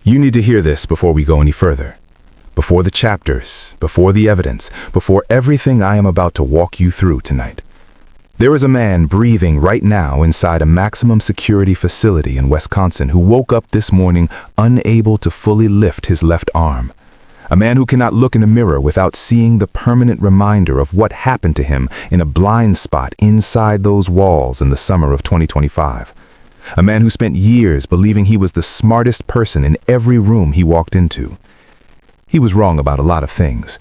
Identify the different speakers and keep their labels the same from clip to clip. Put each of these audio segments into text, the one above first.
Speaker 1: You need to hear this before we go any further. Before the chapters, before the evidence, before everything I am about to walk you through tonight. There is a man breathing right now inside a maximum security facility in Wisconsin who woke up this morning unable to fully lift his left arm. A man who cannot look in a mirror without seeing the permanent reminder of what happened to him in a blind spot inside those walls in the summer of 2025. A man who spent years believing he was the smartest person in every room he walked into. He was wrong about a lot of things,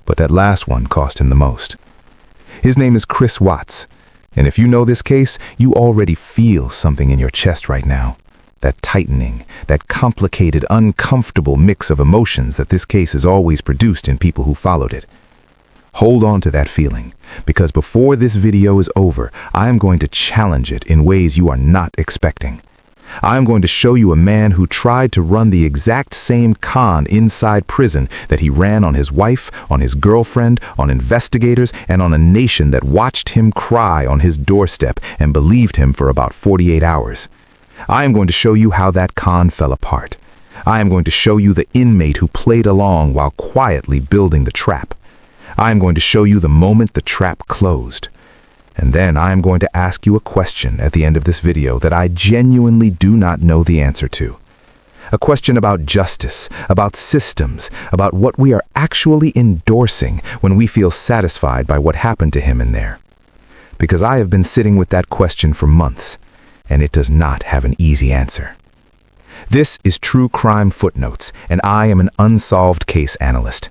Speaker 1: but that last one cost him the most. His name is Chris Watts, and if you know this case, you already feel something in your chest right now. That tightening, that complicated, uncomfortable mix of emotions that this case has always produced in people who followed it. Hold on to that feeling, because before this video is over, I am going to challenge it in ways you are not expecting. I am going to show you a man who tried to run the exact same con inside prison that he ran on his wife, on his girlfriend, on investigators, and on a nation that watched him cry on his doorstep and believed him for about 48 hours. I am going to show you how that con fell apart. I am going to show you the inmate who played along while quietly building the trap. I am going to show you the moment the trap closed. And then I am going to ask you a question at the end of this video that I genuinely do not know the answer to. A question about justice, about systems, about what we are actually endorsing when we feel satisfied by what happened to him in there. Because I have been sitting with that question for months, and it does not have an easy answer. This is True Crime Footnotes, and I am an unsolved case analyst.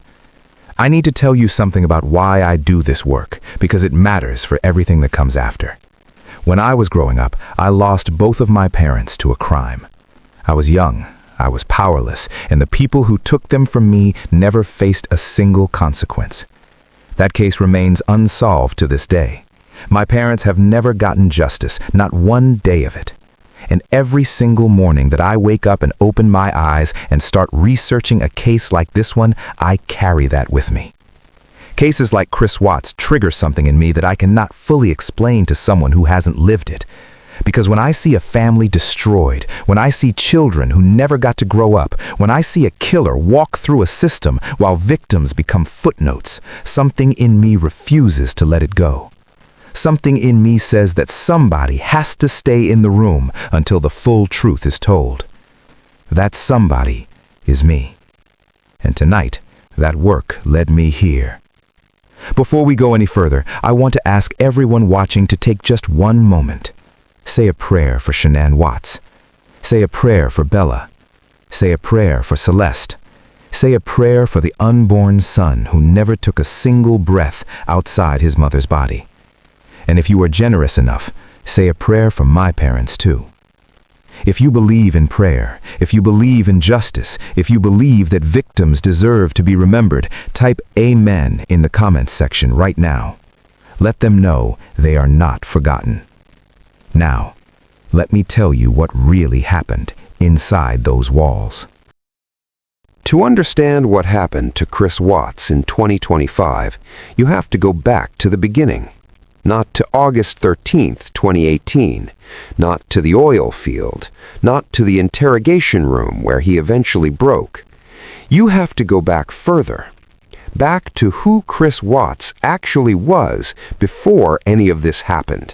Speaker 1: I need to tell you something about why I do this work, because it matters for everything that comes after. When I was growing up, I lost both of my parents to a crime. I was young, I was powerless, and the people who took them from me never faced a single consequence. That case remains unsolved to this day. My parents have never gotten justice, not one day of it. And every single morning that I wake up and open my eyes and start researching a case like this one, I carry that with me. Cases like Chris Watts trigger something in me that I cannot fully explain to someone who hasn't lived it. Because when I see a family destroyed, when I see children who never got to grow up, when I see a killer walk through a system while victims become footnotes, something in me refuses to let it go. Something in me says that somebody has to stay in the room until the full truth is told. That somebody is me. And tonight, that work led me here. Before we go any further, I want to ask everyone watching to take just one moment. Say a prayer for Shanann Watts. Say a prayer for Bella. Say a prayer for Celeste. Say a prayer for the unborn son who never took a single breath outside his mother's body. And if you are generous enough, say a prayer for my parents too. If you believe in prayer, if you believe in justice, if you believe that victims deserve to be remembered, type Amen in the comments section right now. Let them know they are not forgotten. Now, let me tell you what really happened inside those walls.
Speaker 2: To understand what happened to Chris Watts in 2025, you have to go back to the beginning. Not to August 13th, 2018, not to the oil field, not to the interrogation room where he eventually broke. You have to go back further, back to who Chris Watts actually was before any of this happened.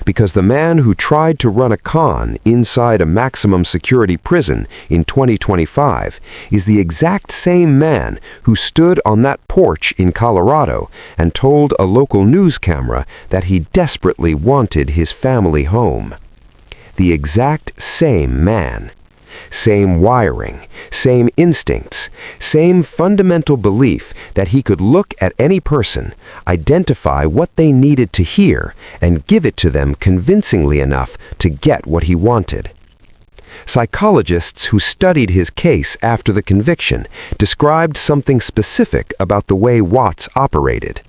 Speaker 2: Because the man who tried to run a con inside a maximum security prison in 2025 is the exact same man who stood on that porch in Colorado and told a local news camera that he desperately wanted his family home. The exact same man. Same wiring, same instincts, same fundamental belief that he could look at any person, identify what they needed to hear, and give it to them convincingly enough to get what he wanted. Psychologists who studied his case after the conviction described something specific about the way Watts operated.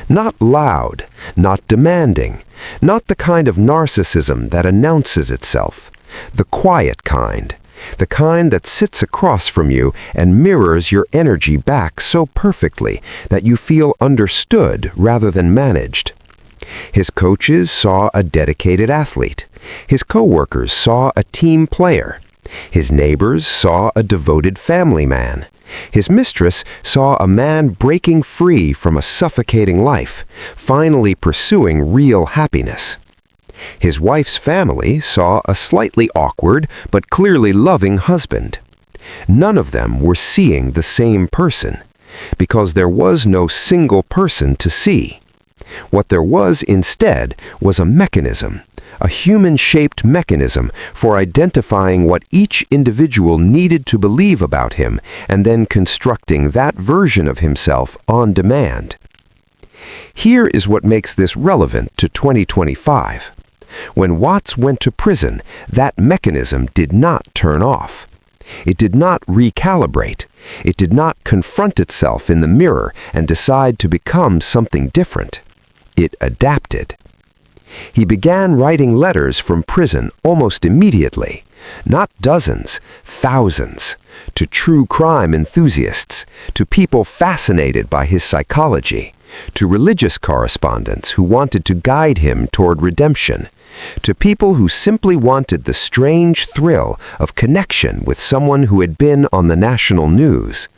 Speaker 2: Not loud, not demanding, not the kind of narcissism that announces itself, the quiet kind. The kind that sits across from you and mirrors your energy back so perfectly that you feel understood rather than managed. His coaches saw a dedicated athlete. His coworkers saw a team player. His neighbors saw a devoted family man. His mistress saw a man breaking free from a suffocating life, finally pursuing real happiness. His wife's family saw a slightly awkward but clearly loving husband. None of them were seeing the same person, because there was no single person to see. What there was instead was a mechanism, a human-shaped mechanism for identifying what each individual needed to believe about him and then constructing that version of himself on demand. Here is what makes this relevant to 2025. When Watts went to prison, that mechanism did not turn off. It did not recalibrate. It did not confront itself in the mirror and decide to become something different. It adapted. He began writing letters from prison almost immediately, not dozens, thousands, to true crime enthusiasts, to people fascinated by his psychology, to religious correspondents who wanted to guide him toward redemption, to people who simply wanted the strange thrill of connection with someone who had been on the national news.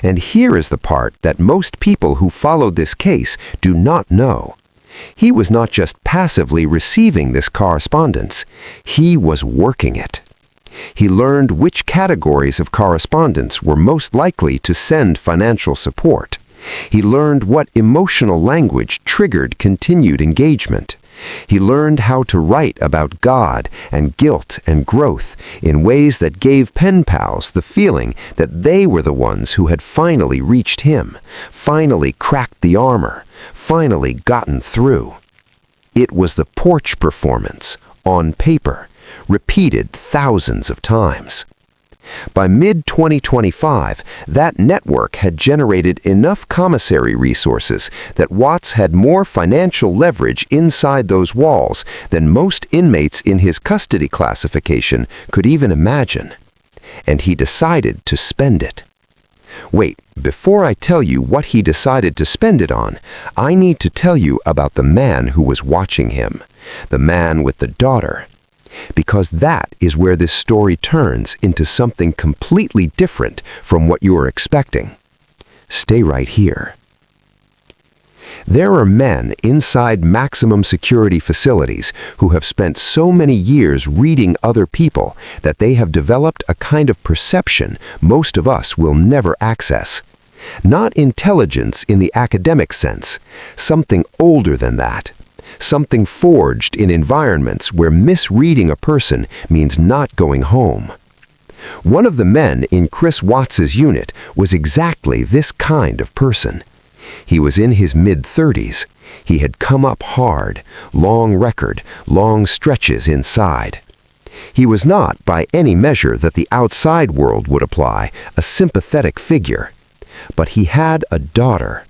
Speaker 2: And here is the part that most people who followed this case do not know. He was not just passively receiving this correspondence, he was working it. He learned which categories of correspondence were most likely to send financial support. He learned what emotional language triggered continued engagement. He learned how to write about God and guilt and growth in ways that gave pen pals the feeling that they were the ones who had finally reached him, finally cracked the armor, finally gotten through. It was the porch performance, on paper, repeated thousands of times. By mid-2025, that network had generated enough commissary resources that Watts had more financial leverage inside those walls than most inmates in his custody classification could even imagine. And he decided to spend it. Wait, before I tell you what he decided to spend it on, I need to tell you about the man who was watching him, the man with the daughter. Because that is where this story turns into something completely different from what you are expecting. Stay right here. There are men inside maximum security facilities who have spent so many years reading other people that they have developed a kind of perception most of us will never access. Not intelligence in the academic sense, something older than that. Something forged in environments where misreading a person means not going home. One of the men in Chris Watts's unit was exactly this kind of person. He was in his mid-30s. He had come up hard, long record, long stretches inside. He was not, by any measure that the outside world would apply, a sympathetic figure. But he had a daughter.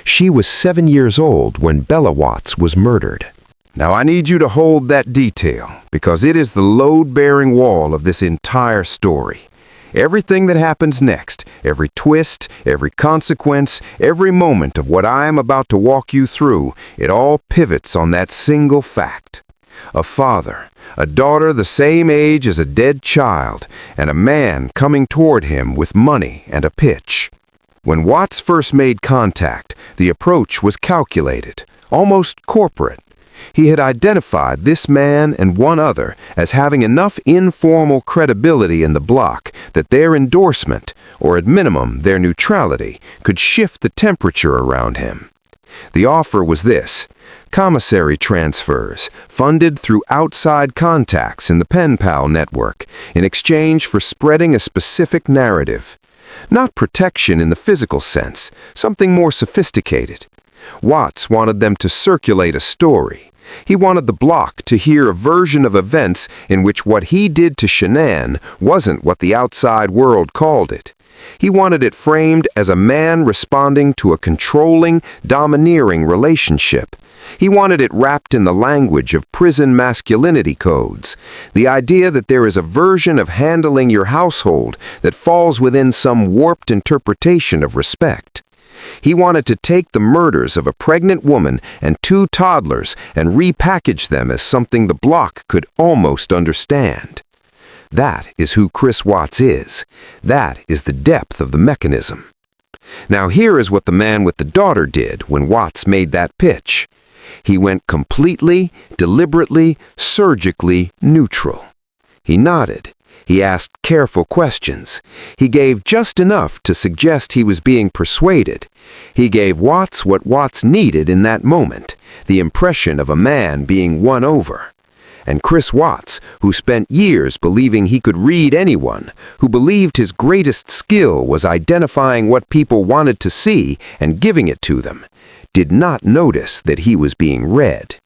Speaker 2: She was 7 years old when Bella Watts was murdered.
Speaker 1: Now I need you to hold that detail, because it is the load-bearing wall of this entire story. Everything that happens next, every twist, every consequence, every moment of what I am about to walk you through, it all pivots on that single fact. A father, a daughter the same age as a dead child, and a man coming toward him with money and a pitch. When Watts first made contact, the approach was calculated, almost corporate. He had identified this man and one other as having enough informal credibility in the block that their endorsement, or at minimum their neutrality, could shift the temperature around him. The offer was this: commissary transfers, funded through outside contacts in the pen pal network, in exchange for spreading a specific narrative. Not protection in the physical sense, something more sophisticated. Watts wanted them to circulate a story. He wanted the block to hear a version of events in which what he did to Shanann wasn't what the outside world called it. He wanted it framed as a man responding to a controlling, domineering relationship. He wanted it wrapped in the language of prison masculinity codes, the idea that there is a version of handling your household that falls within some warped interpretation of respect. He wanted to take the murders of a pregnant woman and 2 toddlers and repackage them as something the block could almost understand.
Speaker 2: That is who Chris Watts is. That is the depth of the mechanism. Now here is what the man with the daughter did when Watts made that pitch. He went completely, deliberately, surgically neutral. He nodded. He asked careful questions. He gave just enough to suggest he was being persuaded. He gave Watts what Watts needed in that moment, the impression of a man being won over. And Chris Watts, who spent years believing he could read anyone, who believed his greatest skill was identifying what people wanted to see and giving it to them, did not notice that he was being read.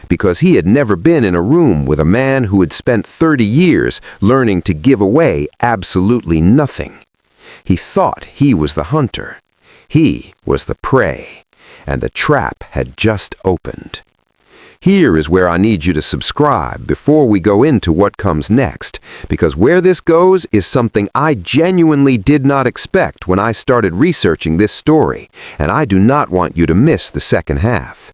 Speaker 2: Because he had never been in a room with a man who had spent 30 years learning to give away absolutely nothing. He thought he was the hunter. He was the prey. And the trap had just opened. Here is where I need you to subscribe before we go into what comes next, because where this goes is something I genuinely did not expect when I started researching this story, and I do not want you to miss the second half.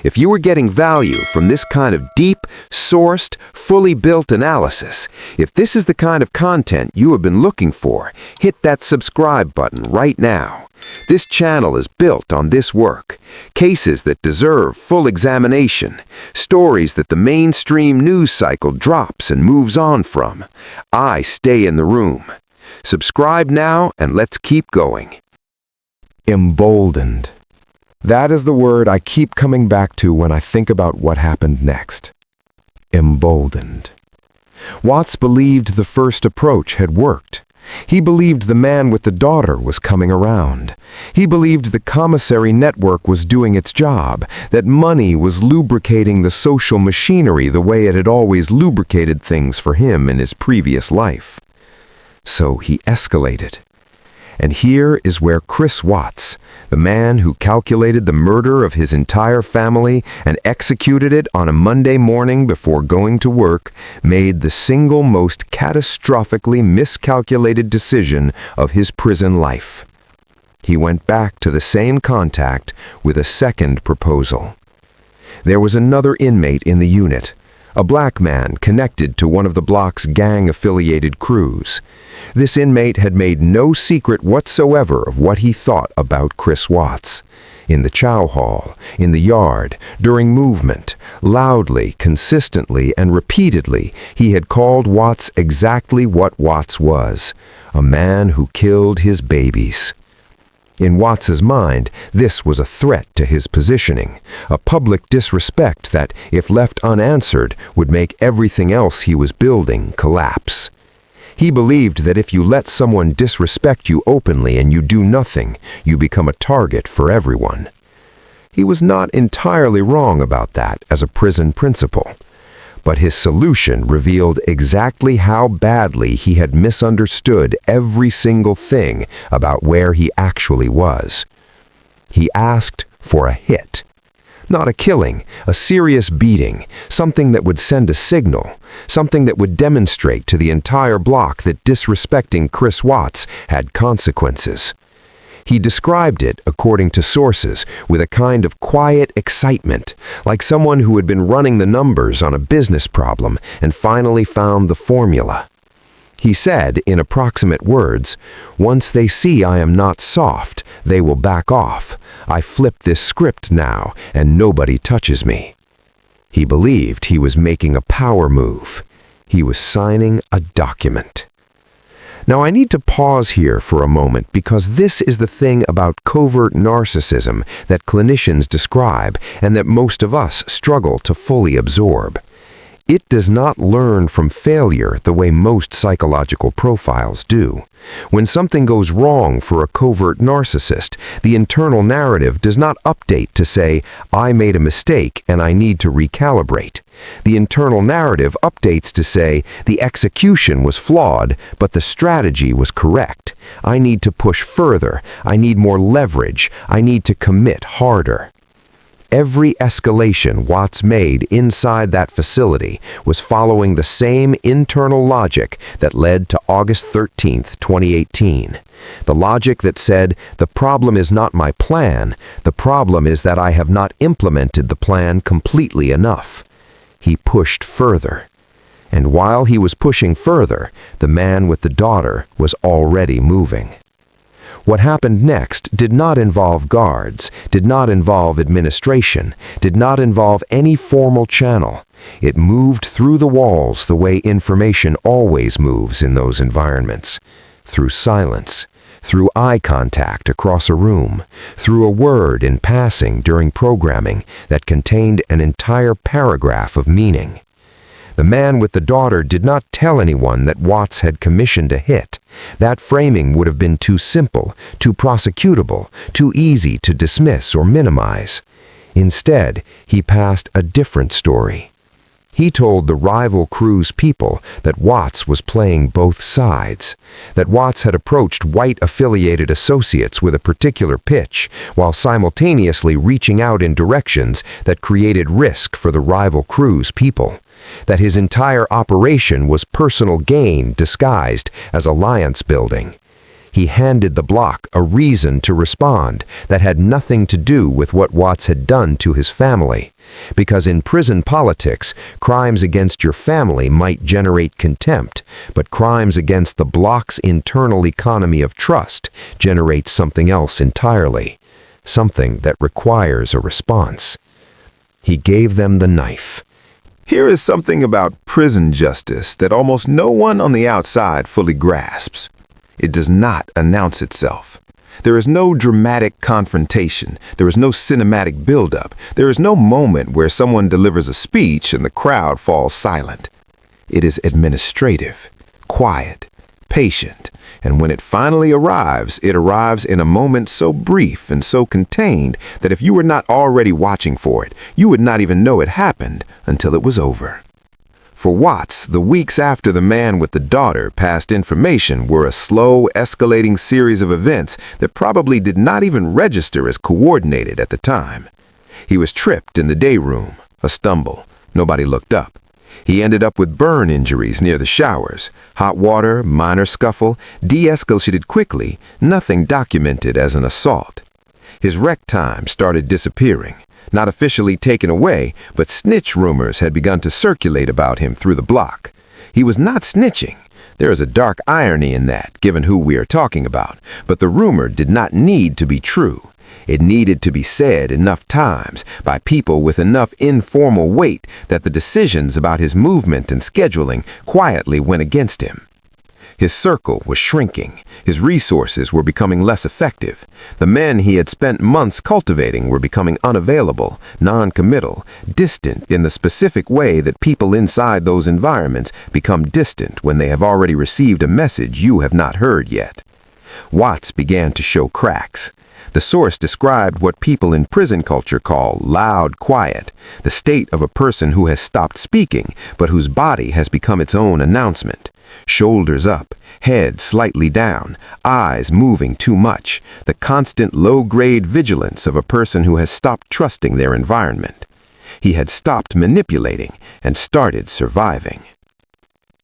Speaker 2: If you are getting value from this kind of deep, sourced, fully built analysis, if this is the kind of content you have been looking for, hit that subscribe button right now. This channel is built on this work. Cases that deserve full examination. Stories that the mainstream news cycle drops and moves on from. I stay in the room. Subscribe now and let's keep going.
Speaker 1: Emboldened. That is the word I keep coming back to when I think about what happened next. Emboldened. Watts believed the first approach had worked. He believed the man with the daughter was coming around. He believed the commissary network was doing its job, that money was lubricating the social machinery the way it had always lubricated things for him in his previous life. So he escalated. And here is where Chris Watts, the man who calculated the murder of his entire family and executed it on a Monday morning before going to work, made the single most catastrophically miscalculated decision of his prison life. He went back to the same contact with a second proposal. There was another inmate in the unit, a black man connected to one of the block's gang-affiliated crews. This inmate had made no secret whatsoever of what he thought about Chris Watts. In the chow hall, in the yard, during movement, loudly, consistently, and repeatedly, he had called Watts exactly what Watts was, a man who killed his babies. In Watts's mind, this was a threat to his positioning, a public disrespect that, if left unanswered, would make everything else he was building collapse. He believed that if you let someone disrespect you openly and you do nothing, you become a target for everyone. He was not entirely wrong about that as a prison principle. But his solution revealed exactly how badly he had misunderstood every single thing about where he actually was. He asked for a hit. Not a killing, a serious beating, something that would send a signal, something that would demonstrate to the entire block that disrespecting Chris Watts had consequences. He described it, according to sources, with a kind of quiet excitement, like someone who had been running the numbers on a business problem and finally found the formula. He said, in approximate words, "Once they see I am not soft, they will back off. I flip this script now, and nobody touches me." He believed he was making a power move. He was signing a document. Now I need to pause here for a moment because this is the thing about covert narcissism that clinicians describe and that most of us struggle to fully absorb. It does not learn from failure the way most psychological profiles do. When something goes wrong for a covert narcissist, the internal narrative does not update to say, "I made a mistake and I need to recalibrate." The internal narrative updates to say, "The execution was flawed, but the strategy was correct. I need to push further. I need more leverage. I need to commit harder." Every escalation Watts made inside that facility was following the same internal logic that led to August 13th, 2018. The logic that said, "The problem is not my plan, the problem is that I have not implemented the plan completely enough." He pushed further.
Speaker 2: And while he was pushing further, the man with the daughter was already moving. What happened next did not involve guards, did not involve administration, did not involve any formal channel. It moved through the walls the way information always moves in those environments. Through silence, through eye contact across a room, through a word in passing during programming that contained an entire paragraph of meaning. The man with the daughter did not tell anyone that Watts had commissioned a hit. That framing would have been too simple, too prosecutable, too easy to dismiss or minimize. Instead, he passed a different story. He told the rival crew's people that Watts was playing both sides, that Watts had approached white-affiliated associates with a particular pitch, while simultaneously reaching out in directions that created risk for the rival crew's people, that his entire operation was personal gain disguised as alliance building. He handed the bloc a reason to respond that had nothing to do with what Watts had done to his family. Because in prison politics, crimes against your family might generate contempt, but crimes against the bloc's internal economy of trust generate something else entirely, something that requires a response. He gave them the knife.
Speaker 1: Here is something about prison justice that almost no one on the outside fully grasps. It does not announce itself. There is no dramatic confrontation. There is no cinematic buildup. There is no moment where someone delivers a speech and the crowd falls silent. It is administrative, quiet, patient, and when it finally arrives, it arrives in a moment so brief and so contained that if you were not already watching for it, you would not even know it happened until it was over. For Watts, the weeks after the man with the daughter passed information were a slow, escalating series of events that probably did not even register as coordinated at the time. He was tripped in the day room, a stumble. Nobody looked up. He ended up with burn injuries near the showers. Hot water, minor scuffle, de-escalated quickly, nothing documented as an assault. His rec time started disappearing. Not officially taken away, but snitch rumors had begun to circulate about him through the block. He was not snitching. There is a dark irony in that, given who we are talking about, but the rumor did not need to be true. It needed to be said enough times by people with enough informal weight that the decisions about his movement and scheduling quietly went against him. His circle was shrinking. His resources were becoming less effective. The men he had spent months cultivating were becoming unavailable, non-committal, distant in the specific way that people inside those environments become distant when they have already received a message you have not heard yet. Watts began to show cracks. The source described what people in prison culture call loud quiet, the state of a person who has stopped speaking but whose body has become its own announcement. Shoulders up, head slightly down, eyes moving too much, the constant low-grade vigilance of a person who has stopped trusting their environment. He had stopped manipulating and started surviving.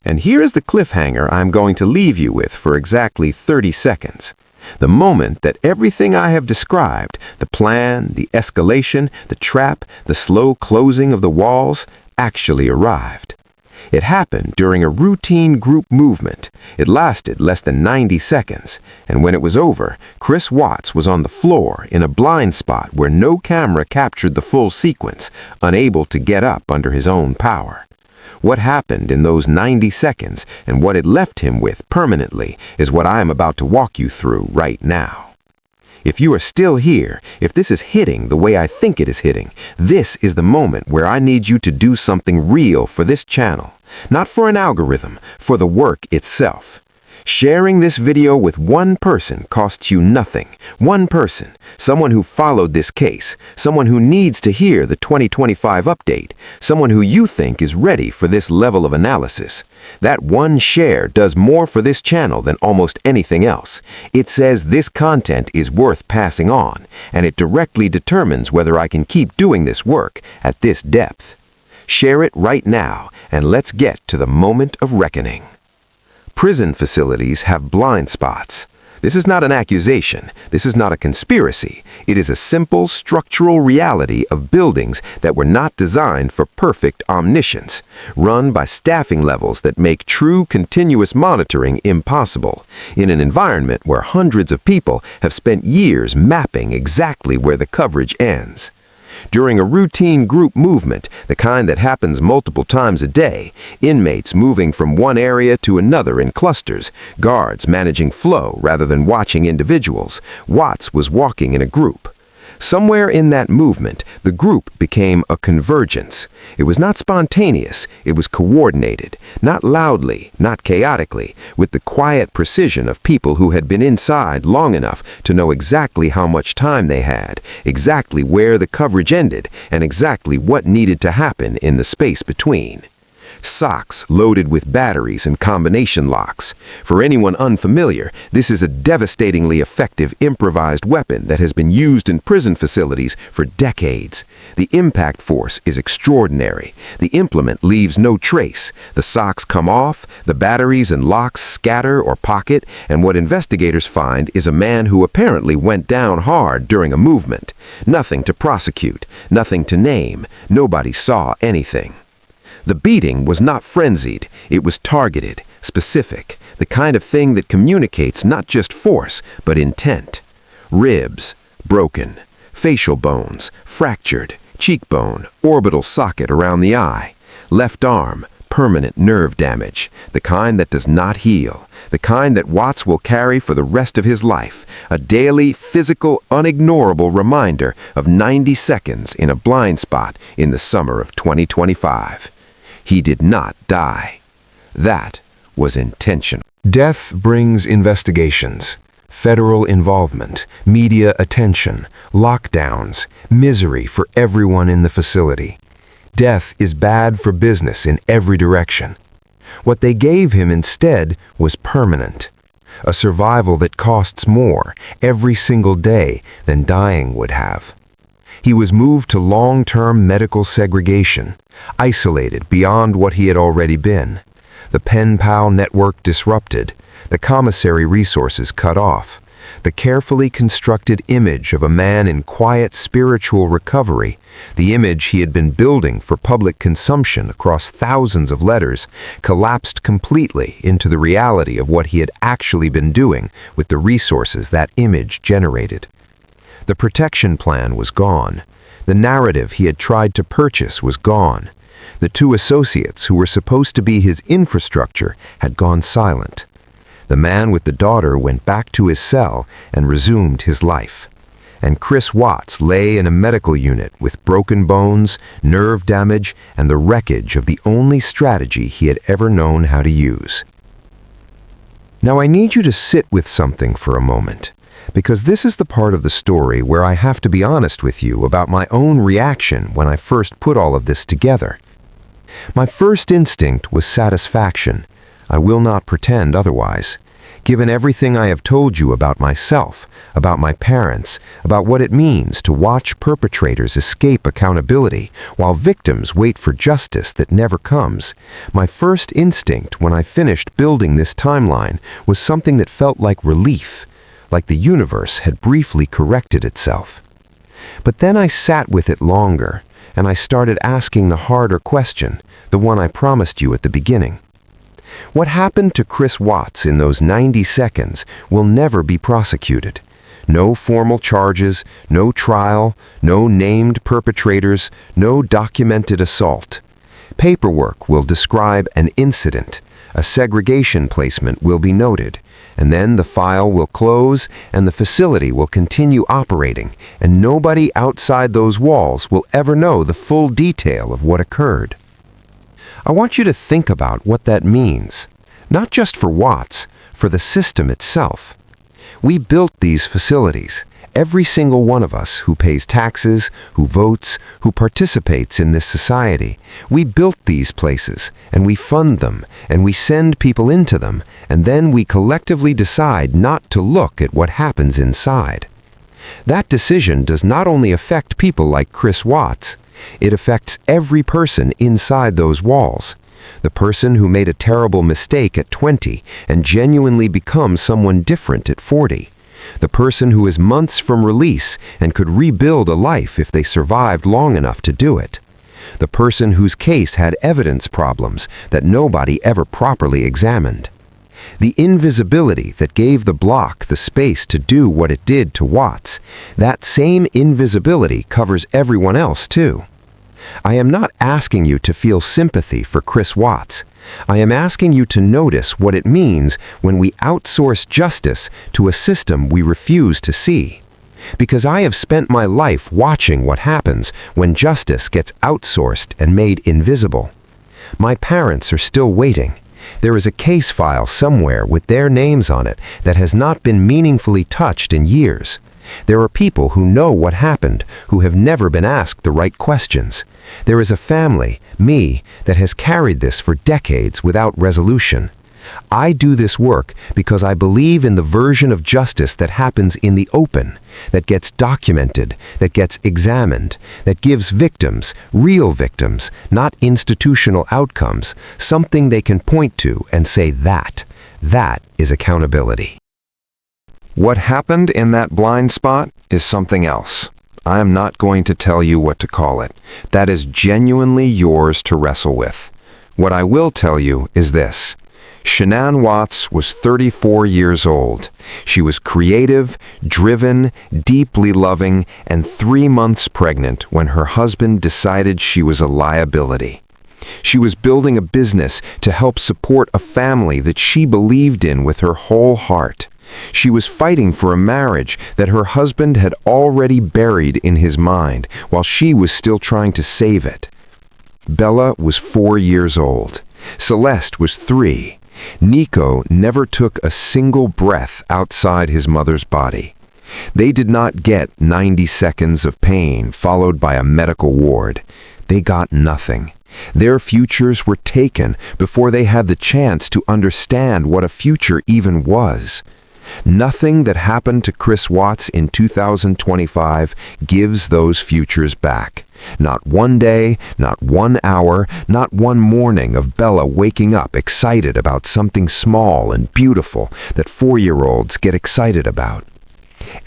Speaker 1: And here is the cliffhanger I'm going to leave you with for exactly 30 seconds. The moment that everything I have described, the plan, the escalation, the trap, the slow closing of the walls, actually arrived. It happened during a routine group movement. It lasted less than 90 seconds, and when it was over, Chris Watts was on the floor in a blind spot where no camera captured the full sequence, unable to get up under his own power. What happened in those 90 seconds and what it left him with permanently is what I am about to walk you through right now. If you are still here, if this is hitting the way I think it is hitting, this is the moment where I need you to do something real for this channel. Not for an algorithm, for the work itself. Sharing this video with one person costs you nothing. One person, someone who followed this case, someone who needs to hear the 2025 update, someone who you think is ready for this level of analysis. That one share does more for this channel than almost anything else. It says this content is worth passing on, and it directly determines whether I can keep doing this work at this depth. Share it right now, and let's get to the moment of reckoning. Prison facilities have blind spots.
Speaker 2: This is not an accusation. This is not a conspiracy. It is a simple structural reality of buildings that were not designed for perfect omniscience, run by staffing levels that make true continuous monitoring impossible, in an environment where hundreds of people have spent years mapping exactly where the coverage ends. During a routine group movement, the kind that happens multiple times a day, inmates moving from one area to another in clusters, guards managing flow rather than watching individuals, Watts was walking in a group. Somewhere in that movement, the group became a convergence. It was not spontaneous, it was coordinated, not loudly, not chaotically, with the quiet precision of people who had been inside long enough to know exactly how much time they had, exactly where the coverage ended, and exactly what needed to happen in the space between. Socks loaded with batteries and combination locks. For anyone unfamiliar, this is a devastatingly effective improvised weapon that has been used in prison facilities for decades. The impact force is extraordinary. The implement leaves no trace. The socks come off, the batteries and locks scatter or pocket, and what investigators find is a man who apparently went down hard during a movement. Nothing to prosecute, nothing to name. Nobody saw anything. The beating was not frenzied, it was targeted, specific, the kind of thing that communicates not just force, but intent. Ribs, broken. Facial bones, fractured. Cheekbone, orbital socket around the eye. Left arm, permanent nerve damage, the kind that does not heal, the kind that Watts will carry for the rest of his life, a daily, physical, unignorable reminder of 90 seconds in a blind spot in the summer of 2025. He did not die. That was intentional.
Speaker 1: Death brings investigations, federal involvement, media attention, lockdowns, misery for everyone in the facility. Death is bad for business in every direction. What they gave him instead was permanent, a survival that costs more every single day than dying would have. He was moved to long-term medical segregation, isolated beyond what he had already been. The pen-pal network disrupted, the commissary resources cut off. The carefully constructed image of a man in quiet spiritual recovery, the image he had been building for public consumption across thousands of letters, collapsed completely into the reality of what he had actually been doing with the resources that image generated. The protection plan was gone. The narrative he had tried to purchase was gone. The two associates who were supposed to be his infrastructure had gone silent. The man with the daughter went back to his cell and resumed his life. And Chris Watts lay in a medical unit with broken bones, nerve damage, and the wreckage of the only strategy he had ever known how to use. Now I need you to sit with something for a moment, because this is the part of the story where I have to be honest with you about my own reaction when I first put all of this together. My first instinct was satisfaction. I will not pretend otherwise. Given everything I have told you about myself, about my parents, about what it means to watch perpetrators escape accountability while victims wait for justice that never comes, my first instinct when I finished building this timeline was something that felt like relief, like the universe had briefly corrected itself. But then I sat with it longer, and I started asking the harder question, the one I promised you at the beginning. What happened to Chris Watts in those 90 seconds will never be prosecuted. No formal charges, no trial, no named perpetrators, no documented assault. Paperwork will describe an incident. A segregation placement will be noted, and then the file will close and the facility will continue operating, and nobody outside those walls will ever know the full detail of what occurred. I want you to think about what that means, not just for Watts, for the system itself. We built these facilities, every single one of us who pays taxes, who votes, who participates in this society. We built these places, and we fund them, and we send people into them, and then we collectively decide not to look at what happens inside. That decision does not only affect people like Chris Watts, it affects every person inside those walls.
Speaker 2: The person who made a terrible mistake at 20 and genuinely becomes someone different at 40. The person who is months from release and could rebuild a life if they survived long enough to do it. The person whose case had evidence problems that nobody ever properly examined. The invisibility that gave the block the space to do what it did to Watts, that same invisibility covers everyone else too. I am not asking you to feel sympathy for Chris Watts. I am asking you to notice what it means when we outsource justice to a system we refuse to see. Because I have spent my life watching what happens when justice gets outsourced and made invisible. My parents are still waiting. There is a case file somewhere with their names on it that has not been meaningfully touched in years. There are people who know what happened, who have never been asked the right questions. There is a family, me, that has carried this for decades without resolution. I do this work because I believe in the version of justice that happens in the open, that gets documented, that gets examined, that gives victims, real victims, not institutional outcomes, something they can point to and say that is accountability.
Speaker 3: What happened in that blind spot is something else. I am not going to tell you what to call it. That is genuinely yours to wrestle with. What I will tell you is this. Shanann Watts was 34 years old. She was creative, driven, deeply loving, and 3 months pregnant when her husband decided she was a liability. She was building a business to help support a family that she believed in with her whole heart. She was fighting for a marriage that her husband had already buried in his mind while she was still trying to save it. Bella was 4 years old. Celeste was 3. Nico never took a single breath outside his mother's body. They did not get 90 seconds of pain followed by a medical ward. They got nothing. Their futures were taken before they had the chance to understand what a future even was. Nothing that happened to Chris Watts in 2025 gives those futures back. Not one day, not 1 hour, not one morning of Bella waking up excited about something small and beautiful that 4-year-olds get excited about.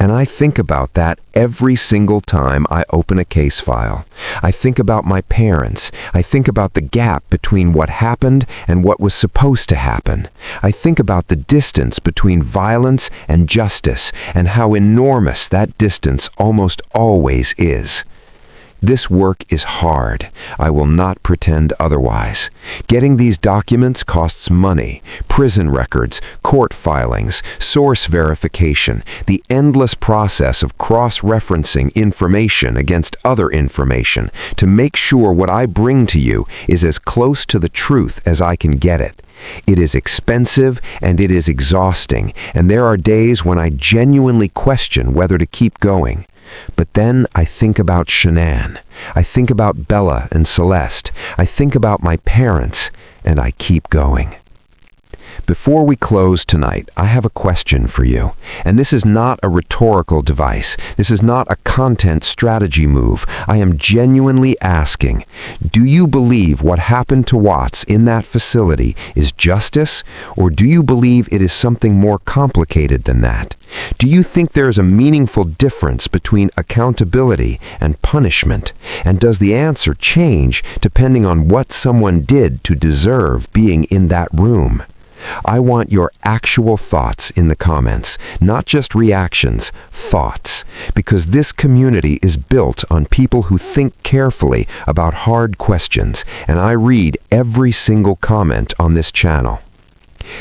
Speaker 3: And I think about that every single time I open a case file. I think about my parents. I think about the gap between what happened and what was supposed to happen. I think about the distance between violence and justice and how enormous that distance almost always is. This work is hard. I will not pretend otherwise. Getting these documents costs money, prison records, court filings, source verification, the endless process of cross-referencing information against other information to make sure what I bring to you is as close to the truth as I can get it. It is expensive and it is exhausting, and there are days when I genuinely question whether to keep going. But then I think about Shanann. I think about Bella and Celeste. I think about my parents, and I keep going. Before we close tonight, I have a question for you. And this is not a rhetorical device. This is not a content strategy move. I am genuinely asking, do you believe what happened to Watts in that facility is justice, or do you believe it is something more complicated than that? Do you think there is a meaningful difference between accountability and punishment? And does the answer change depending on what someone did to deserve being in that room? I want your actual thoughts in the comments, not just reactions, thoughts, because this community is built on people who think carefully about hard questions, and I read every single comment on this channel.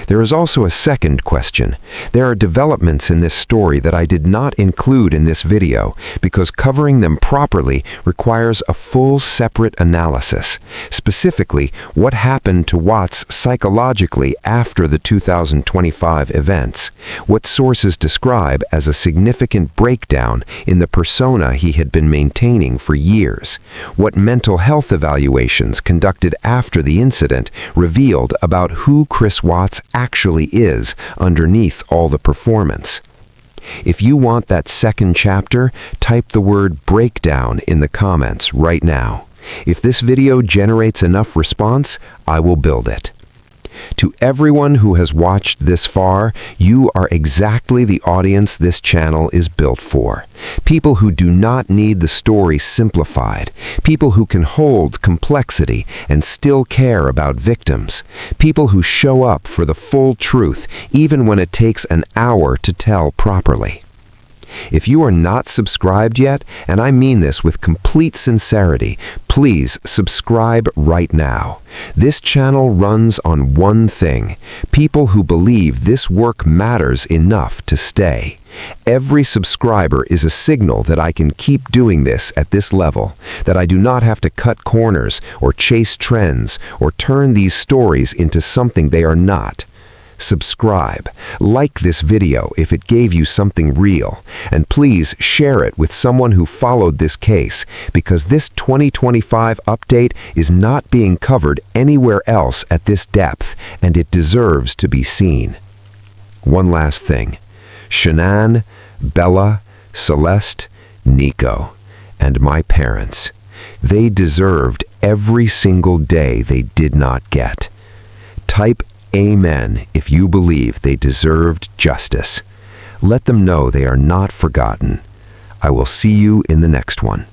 Speaker 3: There is also a second question. There are developments in this story that I did not include in this video because covering them properly requires a full separate analysis. Specifically, what happened to Watts psychologically after the 2025 events, what sources describe as a significant breakdown in the persona he had been maintaining for years, what mental health evaluations conducted after the incident revealed about who Chris Watts actually is underneath all the performance. If you want that second chapter, type the word breakdown in the comments right now.
Speaker 2: If this video generates enough response, I will build it. To everyone who has watched this far, you are exactly the audience this channel is built for. People who do not need the story simplified. People who can hold complexity and still care about victims. People who show up for the full truth, even when it takes an hour to tell properly. If you are not subscribed yet, and I mean this with complete sincerity, please subscribe right now. This channel runs on one thing: people who believe this work matters enough to stay. Every subscriber is a signal that I can keep doing this at this level, that I do not have to cut corners or chase trends or turn these stories into something they are not. Subscribe, like this video if it gave you something real, and please share it with someone who followed this case, because this 2025 update is not being covered anywhere else at this depth, and it deserves to be seen. One last thing. Shanann, Bella, Celeste, Nico, and my parents. They deserved every single day they did not get. Type Amen if you believe they deserved justice. Let them know they are not forgotten. I will see you in the next one.